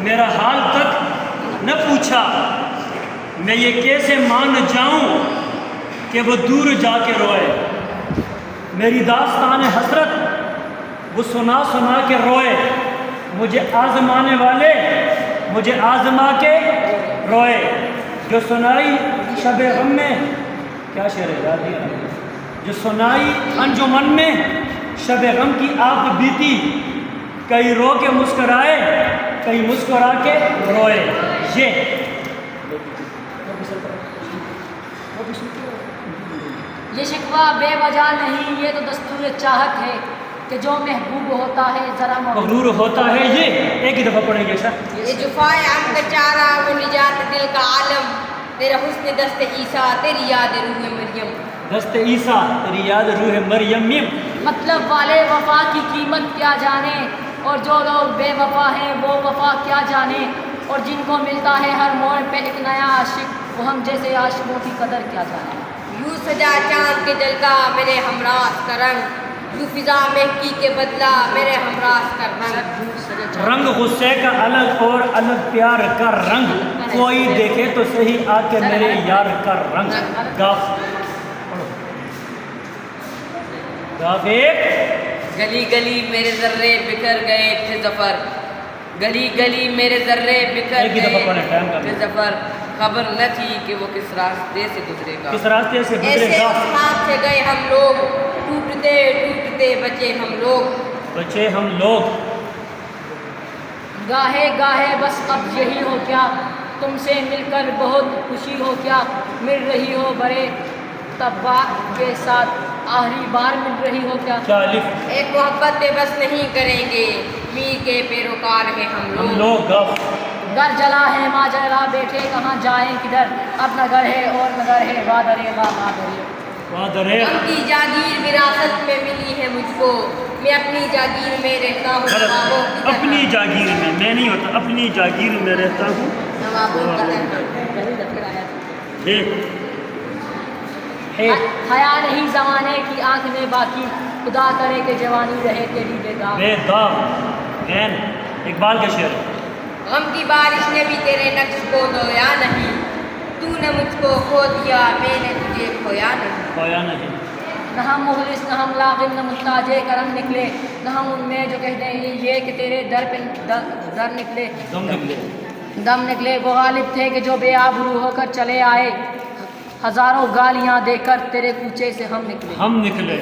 میرا حال تک نہ پوچھا، میں یہ کیسے مان جاؤں کہ وہ دور جا کے روئے، میری داستان حسرت وہ سنا سنا کے روئے، مجھے آزمانے والے مجھے آزما کے روئے، جو سنائی شب غم میں، کیا شعر ہے یاد نہیں، جو سنائی انجمن میں شب غم کی آپ بیتی، کئی رو کے مسکرائے کئی مسکرا کے روئے۔ یہ شکوہ بے وجہ نہیں، یہ تو دستور چاہت ہے کہ جو محبوب ہوتا ہے ذرا مغرور ہوتا ہے۔ یہ ایک ہی دفعہ پڑھیں گے سر۔ یہ جفائے عم کا چارہ وہ نجات دل کا عالم، تیرا حسن دست عیسیٰ تیری یاد روح مریم، دست عیسیٰ تیری یاد روح مریم۔ مطلب والے وفا کی قیمت کیا جانے، اور جو لوگ بے وفا ہیں وہ وفا کیا جانے، اور جن کو ملتا ہے ہر موڑ پہ ایک نیا عاشق، وہ ہم جیسے عاشقوں کی قدر کیا جانے۔ یوں سجا چاند کے جلتا میرے ہمراز کا رنگ، یوں فضا مہکی کے بدلا میرے ہمراز کا رنگ، رنگ غصے کا الگ اور الگ پیار کا رنگ، کوئی دیکھے تو صحیح آ کے میرے یار کا رنگ۔ گاف گاف ایک۔ گلی گلی میرے ذرے بکھر گئے تھے ظفر، گلی گلی میرے ذرے بکھر گئے تھے ظفر، خبر نہ تھی کہ وہ کس راستے سے گزرے گا، کس راستے سے گزرے ایسے گا، اسباب سے گئے ہم لوگ، ٹوٹتے ٹوٹتے بچے ہم لوگ، بچے ہم لوگ۔ گاہے گاہے بس اب یہی ہو کیا، تم سے مل کر بہت خوشی ہو کیا، مل رہی ہو بڑے طبع کے ساتھ، آخری بار مل رہی ہو کیا، ایک محبت پہ بس نہیں کریں گے، میر کے پیروکار ہیں ہم لوگ۔ گھر جلا ہے ماجرا بیٹھے کہاں جائیں کدھر، اب نہ گھر ہے اور نہ گھر ہے وادرے وادرے۔ ہم کی جاگیر وراثت میں ملی ہے مجھ کو، میں اپنی جاگیر میں رہتا ہوں نوابوں کی طرح، اپنی جاگیر میں نہیں ہوتا، اپنی جاگیر میں رہتا ہوں نوابوں کی طرح۔ حیا نہیں زمانے کی آنکھ میں باقی، خدا کرے کہ جوانی رہے تیری بے داغ۔ اقبال کا شعر۔ غم کی بارش نے بھی تیرے نقش کو دھویا نہیں، تو نے مجھ کو کھو دیا میں نے تجھے کھویا نہیں، نہ ہم مخلص نہ ہم لاغر نہ محتاج کرم نکلے، نہ ہم ان میں جو کہتے ہیں یہ کہ تیرے در پہ در نکلے دم نکلے، وہ غالب تھے کہ جو بے آبرو ہو کر چلے آئے، ہزاروں گالیاں دے کر تیرے کوچے سے ہم نکلے۔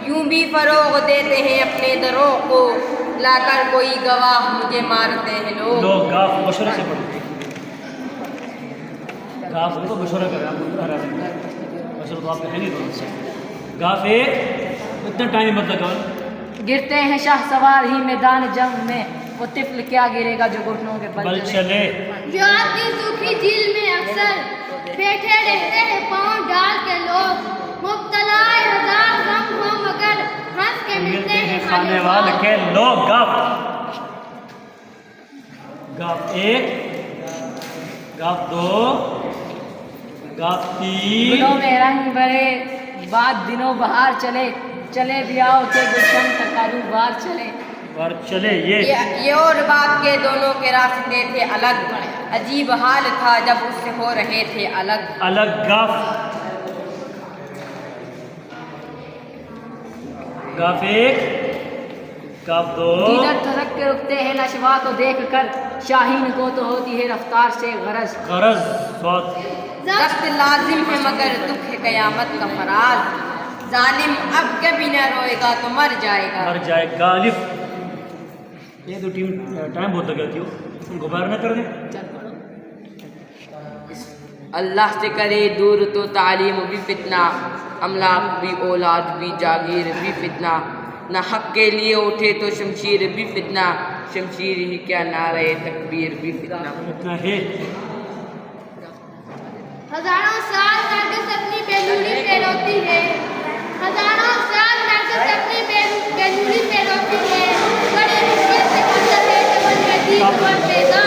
یوں بھی فروغ دیتے ہیں اپنے دروں کو، لا کر کوئی گواہ مجھے مارتے ہیں لوگ۔ گاف مشورہ سے پڑھتے گاف کو مشورہ کریں، مشورہ تو آپ کے ہے نہیں دونوں سے۔ گاف ایک اتنا ٹائم مطلب کون گرتے ہیں شاہ سوار ہی میدان جنگ میں، وہ طفل کیا گرے گا جو گھٹنوں کے بل چلے، جو آپ کی سوکھی جھیل میں اکثر بیٹھے رہتے ہیں پاؤں ڈال کے لوگ، مبتلا ہزار غم ہو مگر ہنس کے ملتے ہیں کھانے والے کے لوگ۔ گاف ایک، گاف دو، گاف تین۔ گلوں میں رنگ بھرے بعد دنوں بہار چلے، چلے بھی آؤ کہ گلشن کا کاروبار چلے۔ یہ اور بات کے دونوں کے راستے تھے الگ، عجیب حال تھا جب اس سے ہو رہے تھے الگ۔ گاف ایک، گاف دو۔ دیدر تھرک کے رکتے ہیں نشوا کو دیکھ کر، شاہین کو تو ہوتی ہے رفتار سے غرض۔ ضبط لازم ہے مگر دکھ ہے قیامت کا فراز، ظالم اب کبھی نہ روئے گا تو مر جائے گا۔ یہ دو ٹیم ٹائم بہت لگا تھی، ان کو باہر نہ کر دیں۔ اللہ سے کرے دور تو تعلیم بھی فتنہ، املاک بھی اولاد بھی جاگیر بھی فتنہ، نہ حق کے لیے اٹھے تو شمشیر بھی فتنہ، شمشیر ہی کیا نعرہ تکبیر بھی فتنہ۔ ہزاروں سال نرگس اپنی بیلوری پہ روتی ہے، ہزاروں سال نرگس اپنی بیلوری پہ روتی ہے، بڑی مشکل سے منظر ہے کہ من میں دید اور بیدار